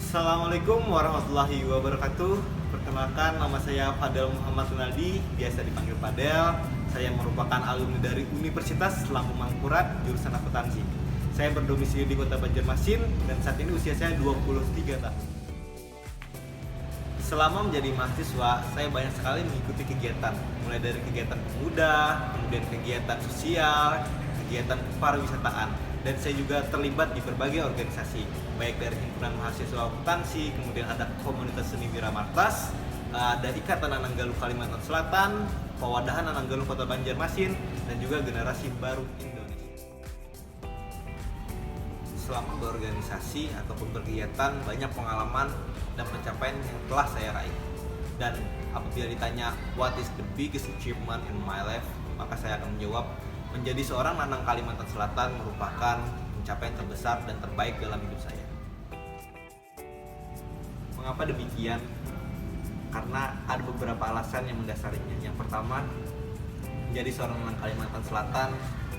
Assalamualaikum warahmatullahi wabarakatuh. Perkenalkan, nama saya Fadel Muhammad Rinaldi, biasa dipanggil Fadel. Saya merupakan alumni dari Universitas Lampung Mangkurat, jurusan akuntansi. Saya berdomisili di Kota Banjarmasin dan saat ini usia saya 23 tahun. Selama menjadi mahasiswa, saya banyak sekali mengikuti kegiatan, mulai dari kegiatan pemuda, kemudian kegiatan sosial, kegiatan pariwisataan, dan saya juga terlibat di berbagai organisasi, baik dari himpunan mahasiswa akuntansi, kemudian ada komunitas seni Wiramartas, ada Ikatan Ananggaluh Kalimantan Selatan, Pewadahan Ananggaluh Kota Banjarmasin, dan juga Generasi Baru Indonesia. Selama berorganisasi ataupun berkegiatan, banyak pengalaman dan pencapaian yang telah saya raih. Dan apabila ditanya what is the biggest achievement in my life, maka saya akan menjawab, menjadi seorang Nanang Kalimantan Selatan merupakan pencapaian terbesar dan terbaik dalam hidup saya. Mengapa demikian? Karena ada beberapa alasan yang mendasarinya. Yang pertama, menjadi seorang Nanang Kalimantan Selatan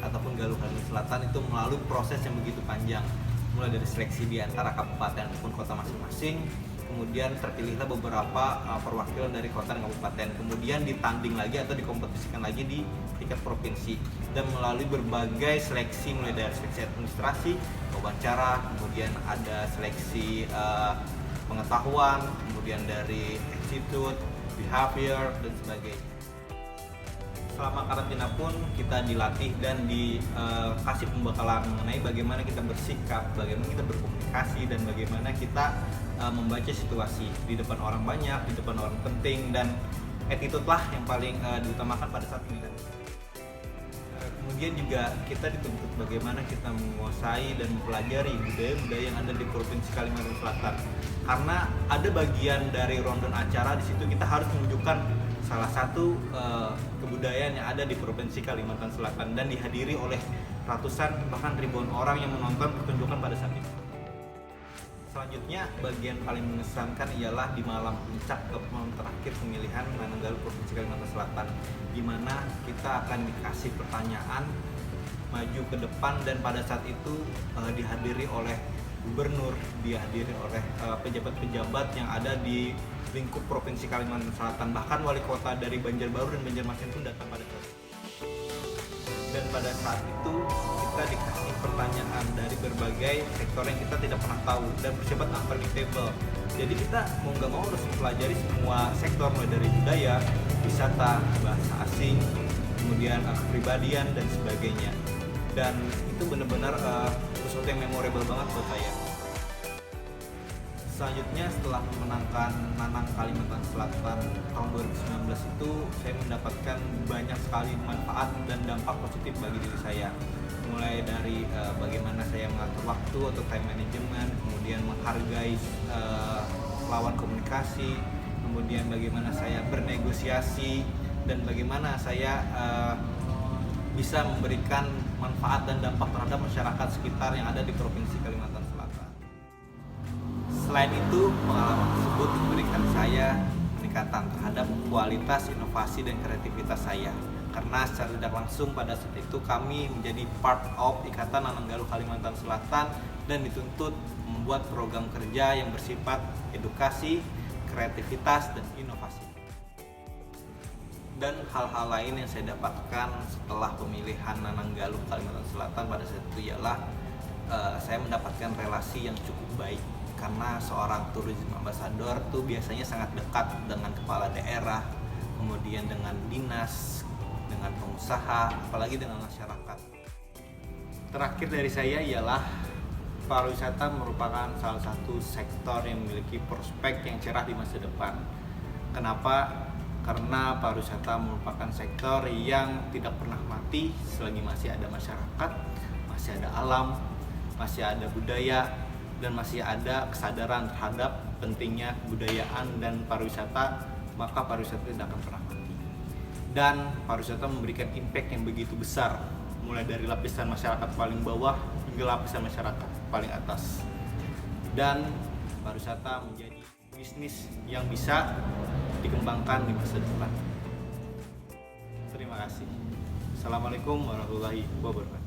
ataupun Galuh Kalimantan Selatan itu melalui proses yang begitu panjang, mulai dari seleksi di antara kabupaten ataupun kota masing-masing, kemudian terpilihlah beberapa perwakilan dari kota dan kabupaten, kemudian ditanding lagi atau dikompetisikan lagi di tingkat provinsi, dan melalui berbagai seleksi, mulai dari seleksi administrasi, wawancara, kemudian ada seleksi pengetahuan, kemudian dari attitude, behavior, dan sebagainya. Selama karantina pun kita dilatih dan dikasih pembekalan mengenai bagaimana kita bersikap, bagaimana kita berkomunikasi, dan bagaimana kita membaca situasi di depan orang banyak, di depan orang penting, dan attitude lah yang paling diutamakan pada saat ini. Kemudian juga kita dituntut bagaimana kita menguasai dan mempelajari budaya-budaya yang ada di Provinsi Kalimantan Selatan. Karena ada bagian dari rundown acara, di situ kita harus menunjukkan salah satu kebudayaan yang ada di Provinsi Kalimantan Selatan dan dihadiri oleh ratusan bahkan ribuan orang yang menonton pertunjukan pada saat itu. Selanjutnya, bagian paling mengesankan ialah di malam puncak atau malam terakhir pemilihan Nananggaluh Provinsi Kalimantan Selatan, di mana kita akan dikasih pertanyaan maju ke depan, dan pada saat itu dihadiri oleh gubernur, dihadiri oleh pejabat-pejabat yang ada di lingkup Provinsi Kalimantan Selatan, bahkan wali kota dari Banjarbaru dan Banjarmasin pun datang pada saat itu. Dan pada saat itu kita dikasih pertanyaan dari berbagai sektor yang kita tidak pernah tahu dan bersifat unpredictable. Jadi kita mau nggak mau harus mempelajari semua sektor, mulai dari budaya, wisata, bahasa asing, kemudian kepribadian dan sebagainya. Dan itu benar-benar sesuatu yang memorable banget buat saya. Selanjutnya, setelah memenangkan Nanang Kalimantan Selatan tahun 2019 itu, saya mendapatkan banyak sekali manfaat dan dampak positif bagi diri saya. Mulai dari bagaimana saya mengatur waktu atau time management, kemudian menghargai lawan komunikasi, kemudian bagaimana saya bernegosiasi, dan bagaimana saya bisa memberikan manfaat dan dampak terhadap masyarakat sekitar yang ada di Provinsi Kalimantan Selatan. Selain itu, pengalaman tersebut memberikan saya peningkatan terhadap kualitas, inovasi, dan kreativitas saya. Karena secara tidak langsung pada saat itu kami menjadi part of Ikatan Ananggaluh Kalimantan Selatan dan dituntut membuat program kerja yang bersifat edukasi, kreativitas, dan inovasi. Dan hal-hal lain yang saya dapatkan setelah pemilihan Ananggaluh Kalimantan Selatan pada saat itu ialah saya mendapatkan relasi yang cukup baik. Karena seorang tourism ambassador tuh biasanya sangat dekat dengan kepala daerah, kemudian dengan dinas, dengan pengusaha, apalagi dengan masyarakat. Terakhir dari saya ialah pariwisata merupakan salah satu sektor yang memiliki prospek yang cerah di masa depan. Kenapa? Karena pariwisata merupakan sektor yang tidak pernah mati selagi masih ada masyarakat, masih ada alam, masih ada budaya, dan masih ada kesadaran terhadap pentingnya kebudayaan dan pariwisata, maka pariwisata tidak akan pernah mati. Dan pariwisata memberikan impact yang begitu besar, mulai dari lapisan masyarakat paling bawah hingga lapisan masyarakat paling atas. Dan pariwisata menjadi bisnis yang bisa dikembangkan di masa depan. Terima kasih. Assalamualaikum warahmatullahi wabarakatuh.